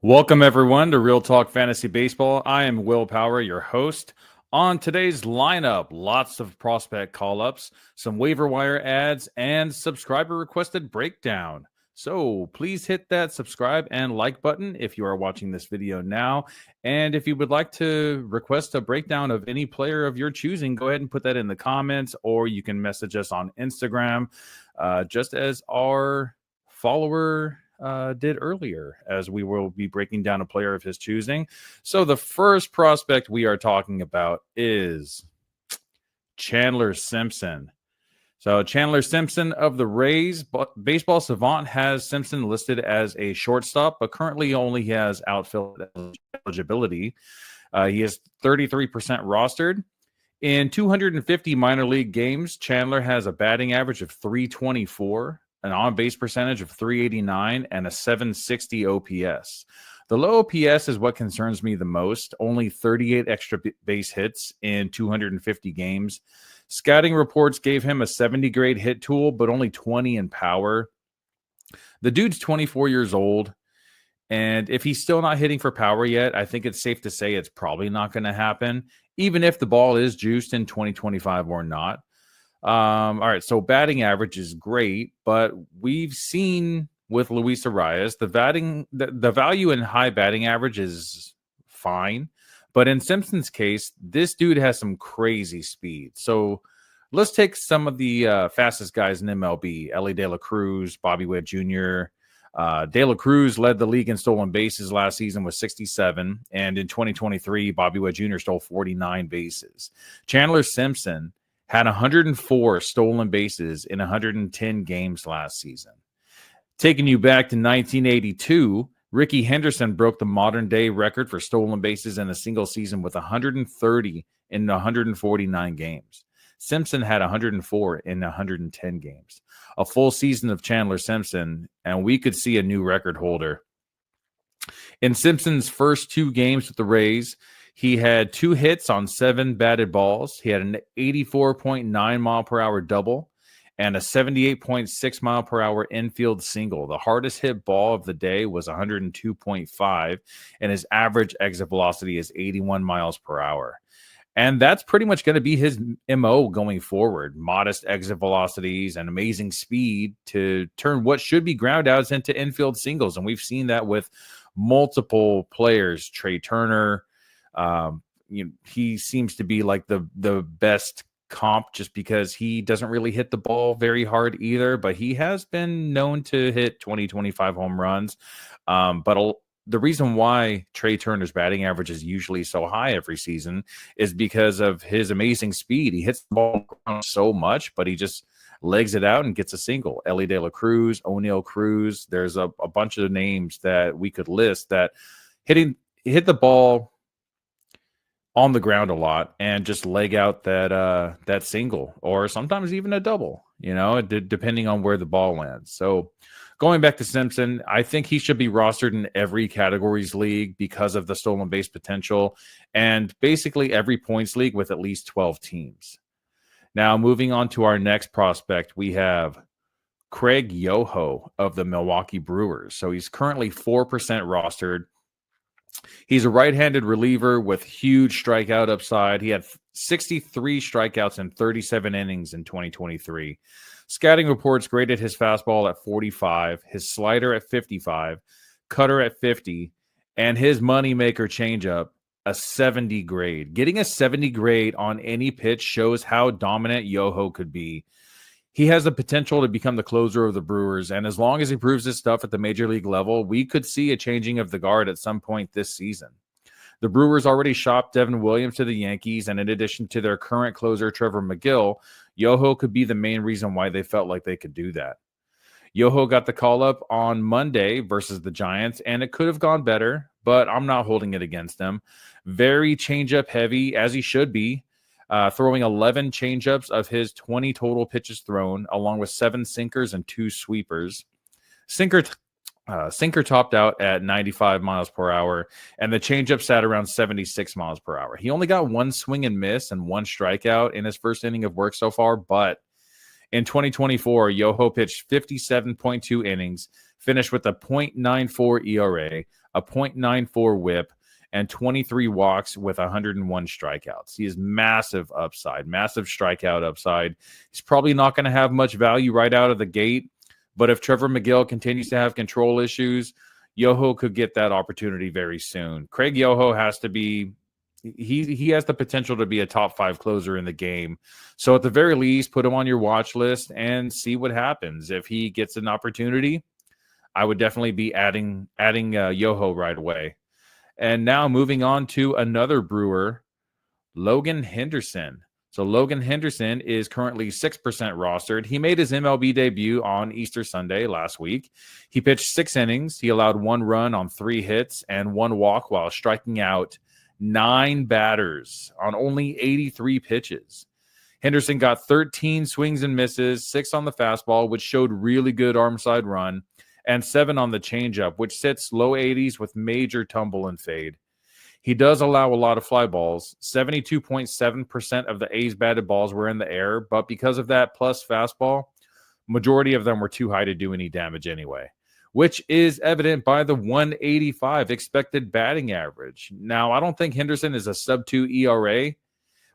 Welcome, everyone, to Real Talk Fantasy Baseball. I am Will Power, your host. On today's lineup, lots of prospect call-ups, some waiver wire ads, and subscriber-requested breakdown. So please hit that subscribe and like button if you are watching this video now. And if you would like to request a breakdown of any player of your choosing, go ahead and put that in the comments, or you can message us on Instagram, just as our follower did earlier, as we will be breaking down a player of his choosing. So the first prospect we are talking about is Chandler Simpson. So Chandler Simpson of the Rays, Baseball Savant has Simpson listed as a shortstop, but currently only has outfield eligibility. He is 33% rostered. In 250 minor league games, Chandler has a batting average of 324, an on-base percentage of 389, and a 760 OPS. The low OPS is what concerns me the most. Only 38 extra base hits in 250 games. Scouting reports gave him a 70 grade hit tool, but only 20 in power. The dude's 24 years old, and if he's still not hitting for power yet, I think it's safe to say it's probably not going to happen, even if the ball is juiced in 2025 or not. All right, so batting average is great, but we've seen with Luis Arias, the value in high batting average is fine. But in Simpson's case, this dude has some crazy speed. So let's take some of the fastest guys in MLB. Ellie De La Cruz, Bobby Witt Jr. De La Cruz led the league in stolen bases last season with 67. And in 2023, Bobby Witt Jr. stole 49 bases. Chandler Simpson had 104 stolen bases in 110 games last season. Taking you back to 1982, Ricky Henderson broke the modern-day record for stolen bases in a single season with 130 in 149 games. Simpson had 104 in 110 games. A full season of Chandler Simpson, and we could see a new record holder. In Simpson's first two games with the Rays, he had 2 hits on 7 batted balls. He had an 84.9 mile per hour double and a 78.6 mile per hour infield single. The hardest hit ball of the day was 102.5, and his average exit velocity is 81 miles per hour. And that's pretty much going to be his MO going forward. Modest exit velocities and amazing speed to turn what should be ground outs into infield singles. And we've seen that with multiple players. Trey Turner, he seems to be like the best comp just because he doesn't really hit the ball very hard either, but he has been known to hit 20-25 home runs. But the reason why Trey Turner's batting average is usually so high every season is because of his amazing speed. He hits the ball so much, but he just legs it out and gets a single. Ellie De La Cruz, O'Neal Cruz, there's a bunch of names that we could list that hit the ball on the ground a lot and just leg out that single, or sometimes even a double, depending on where the ball lands. So going back to Simpson, I think he should be rostered in every categories league because of the stolen base potential, and basically every points league with at least 12 teams. Now, moving on to our next prospect, we have Craig Yoho of the Milwaukee Brewers. So he's currently 4% rostered. He's a right-handed reliever with huge strikeout upside. He had 63 strikeouts in 37 innings in 2023. Scouting reports graded his fastball at 45, his slider at 55, cutter at 50, and his moneymaker changeup a 70 grade. Getting a 70 grade on any pitch shows how dominant Yoho could be. He has the potential to become the closer of the Brewers, and as long as he proves his stuff at the major league level, we could see a changing of the guard at some point this season. The Brewers already shopped Devin Williams to the Yankees, and in addition to their current closer, Trevor McGill, Yoho could be the main reason why they felt like they could do that. Yoho got the call-up on Monday versus the Giants, and it could have gone better, but I'm not holding it against him. Very change-up heavy, as he should be. Throwing 11 changeups of his 20 total pitches thrown, along with 7 sinkers and 2 sweepers. Sinker topped out at 95 miles per hour, and the changeup sat around 76 miles per hour. He only got 1 swing and miss and 1 strikeout in his first inning of work so far, but in 2024, Yoho pitched 57.2 innings, finished with a .94 ERA, a .94 whip, and 23 walks with 101 strikeouts. He has massive upside, massive strikeout upside. He's probably not going to have much value right out of the gate, but if Trevor McGill continues to have control issues, Yoho could get that opportunity very soon. Craig Yoho has to be he has the potential to be a top 5 closer in the game. So at the very least, put him on your watch list and see what happens. If he gets an opportunity, I would definitely be adding Yoho right away. And now moving on to another Brewer, Logan Henderson. So Logan Henderson is currently 6% rostered. He made his MLB debut on Easter Sunday last week. He pitched 6 innings. He allowed 1 run on 3 hits and 1 walk while striking out 9 batters on only 83 pitches. Henderson got 13 swings and misses, 6 on the fastball, which showed really good arm side run, and 7 on the changeup, which sits low 80s with major tumble and fade. He does allow a lot of fly balls. 72.7% of the A's batted balls were in the air, but because of that plus fastball, majority of them were too high to do any damage anyway, which is evident by the 185 expected batting average. Now, I don't think Henderson is a sub-2 ERA,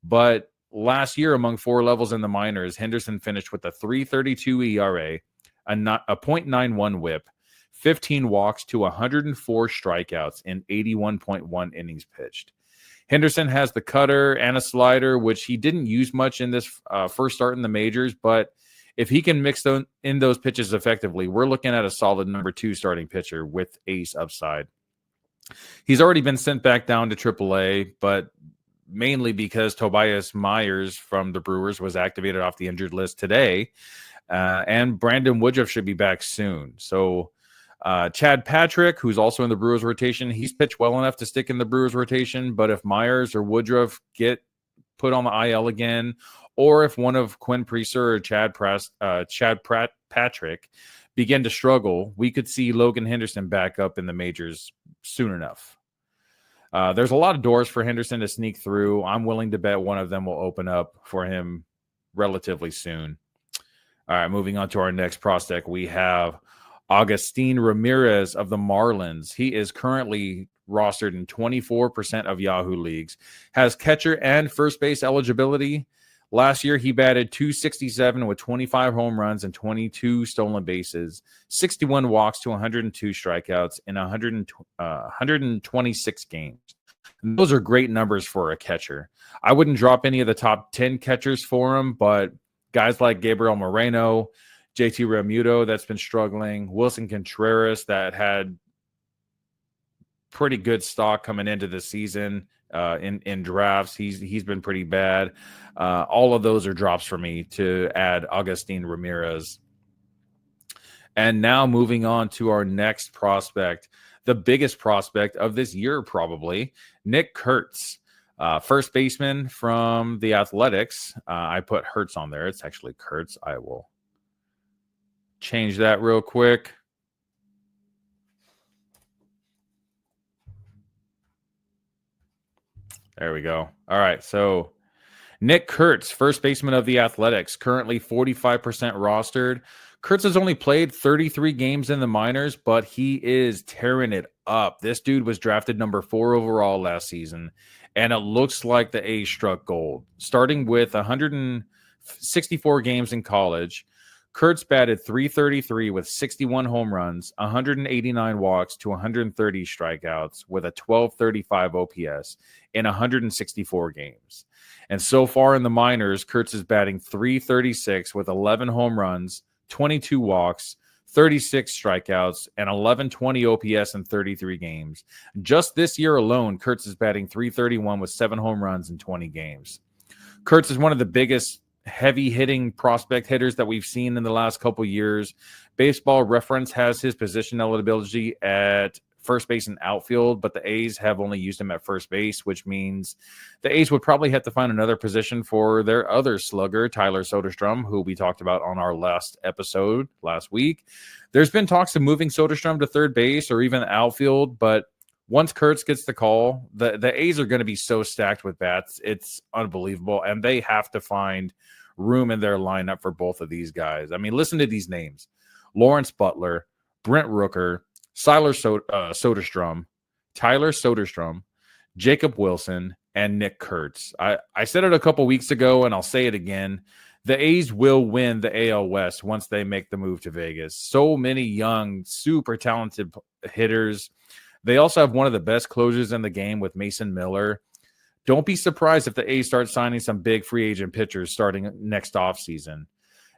but last year among 4 levels in the minors, Henderson finished with a 3.32 ERA, a .91 whip, 15 walks to 104 strikeouts in 81.1 innings pitched. Henderson has the cutter and a slider, which he didn't use much in this first start in the majors, but if he can mix in those pitches effectively, we're looking at a solid number 2 starting pitcher with ace upside. He's already been sent back down to AAA, but mainly because Tobias Myers from the Brewers was activated off the injured list today, and Brandon Woodruff should be back soon. So Chad Patrick, who's also in the Brewers rotation, he's pitched well enough to stick in the Brewers rotation, but if Myers or Woodruff get put on the IL again, or if one of Quinn Priester or Chad Patrick begin to struggle, we could see Logan Henderson back up in the majors soon enough. There's a lot of doors for Henderson to sneak through. I'm willing to bet one of them will open up for him relatively soon. All right, moving on to our next prospect, we have Agustin Ramirez of the Marlins. He is currently rostered in 24% of Yahoo leagues, has catcher and first base eligibility. Last year, he batted .267 with 25 home runs and 22 stolen bases, 61 walks to 102 strikeouts in 126 games. And those are great numbers for a catcher. I wouldn't drop any of the top 10 catchers for him, but guys like Gabriel Moreno, JT Realmuto that's been struggling, Wilson Contreras that had pretty good stock coming into the season in drafts. He's been pretty bad. All of those are drops for me to add Agustin Ramirez. And now moving on to our next prospect, the biggest prospect of this year probably, Nick Kurtz. First baseman from the Athletics. I put Hertz on there. It's actually Kurtz. I will change that real quick. There we go. All right. So Nick Kurtz, first baseman of the Athletics, currently 45% rostered. Kurtz has only played 33 games in the minors, but he is tearing it up. This dude was drafted number 4 overall last season, and it looks like the A's struck gold. Starting with 164 games in college, Kurtz batted .333 with 61 home runs, 189 walks to 130 strikeouts with a 1235 OPS in 164 games. And so far in the minors, Kurtz is batting .336 with 11 home runs, 22 walks, 36 strikeouts, and 1120 OPS in 33 games. Just this year alone, Kurtz is batting .331 with 7 home runs in 20 games. Kurtz is one of the biggest heavy-hitting prospect hitters that we've seen in the last couple years. Baseball Reference has his position eligibility at first base and outfield, but the A's have only used him at first base, which means the A's would probably have to find another position for their other slugger, Tyler Soderstrom, who we talked about on our last episode last week. There's been talks of moving Soderstrom to third base or even outfield, but once Kurtz gets the call, the A's are going to be so stacked with bats. It's unbelievable, and they have to find room in their lineup for both of these guys. I mean, listen to these names: Lawrence Butler, Brent Rooker, Soderstrom, Tyler Soderstrom, Jacob Wilson, and Nick Kurtz. I said it a couple weeks ago, and I'll say it again. The A's will win the AL West once they make the move to Vegas. So many young, super talented hitters. They also have one of the best closers in the game with Mason Miller. Don't be surprised if the A's start signing some big free agent pitchers starting next offseason.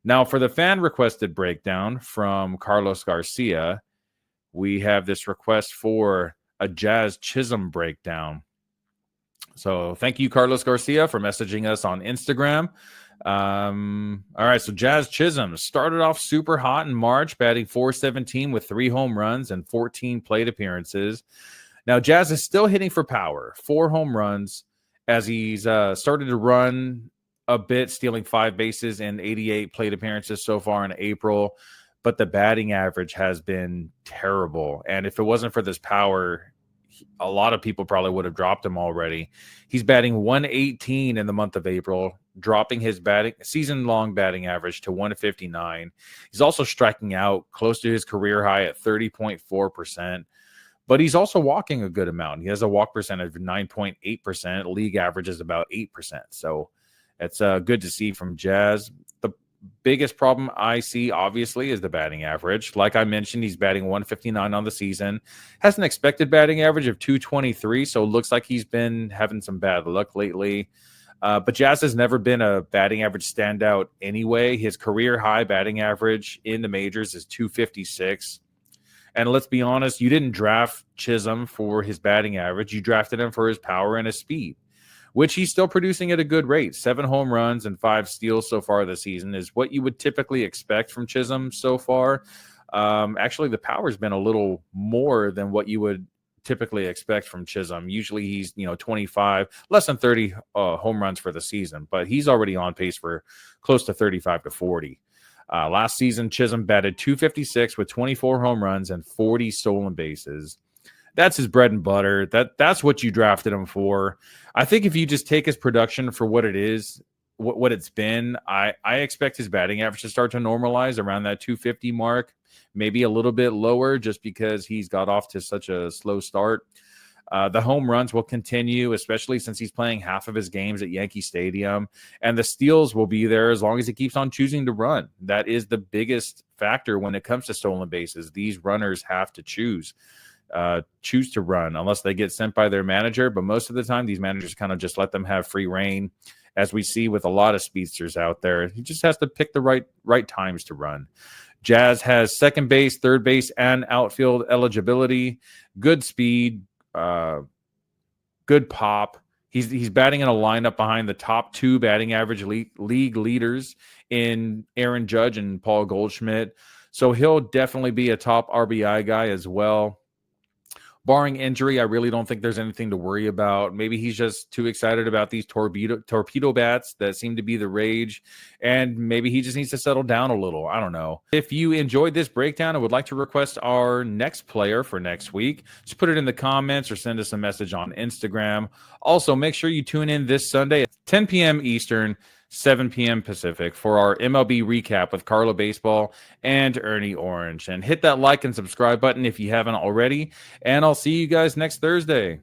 Now, for the fan-requested breakdown from Carlos Garcia, we have this request for a Jazz Chisholm breakdown. So thank you, Carlos Garcia, for messaging us on Instagram. All right, so Jazz Chisholm started off super hot in March, batting .417 with 3 home runs and 14 plate appearances. Now, Jazz is still hitting for power, 4 home runs, as he's started to run a bit, stealing 5 bases and 88 plate appearances so far in April. But the batting average has been terrible. And if it wasn't for this power, a lot of people probably would have dropped him already. He's batting .118 in the month of April, dropping his season-long batting average to .159. He's also striking out close to his career high at 30.4%. But he's also walking a good amount. He has a walk percentage of 9.8%. League average is about 8%. So it's good to see from Jazz. The biggest problem I see, obviously, is the batting average. Like I mentioned, he's batting .159 on the season. Has an expected batting average of .223, so it looks like he's been having some bad luck lately. But Jazz has never been a batting average standout anyway. His career high batting average in the majors is .256. And let's be honest, you didn't draft Chisholm for his batting average. You drafted him for his power and his speed, which he's still producing at a good rate. 7 home runs and 5 steals so far this season is what you would typically expect from Chisholm so far. Actually, the power's been a little more than what you would typically expect from Chisholm. Usually he's, 25, less than 30 home runs for the season, but he's already on pace for close to 35 to 40. Last season, Chisholm batted .256 with 24 home runs and 40 stolen bases. That's his bread and butter. That's what you drafted him for. I think if you just take his production for what it is, what it's been, I expect his batting average to start to normalize around that .250 mark, maybe a little bit lower just because he's got off to such a slow start. The home runs will continue, especially since he's playing half of his games at Yankee Stadium. And the steals will be there as long as he keeps on choosing to run. That is the biggest factor when it comes to stolen bases. These runners have to choose to run unless they get sent by their manager. But most of the time, these managers kind of just let them have free reign, as we see with a lot of speedsters out there. He just has to pick the right times to run. Jazz has second base, third base, and outfield eligibility, good speed, good pop. He's batting in a lineup behind the top 2 batting average league leaders in Aaron Judge and Paul Goldschmidt. So he'll definitely be a top RBI guy as well. Barring injury, I really don't think there's anything to worry about. Maybe he's just too excited about these torpedo bats that seem to be the rage, and maybe he just needs to settle down a little. I don't know. If you enjoyed this breakdown and would like to request our next player for next week, just put it in the comments or send us a message on Instagram. Also, make sure you tune in this Sunday at 10 p.m. Eastern, 7 p.m. Pacific for our MLB recap with Carlo Baseball and Ernie Orange. And hit that like and subscribe button if you haven't already. And I'll see you guys next Thursday.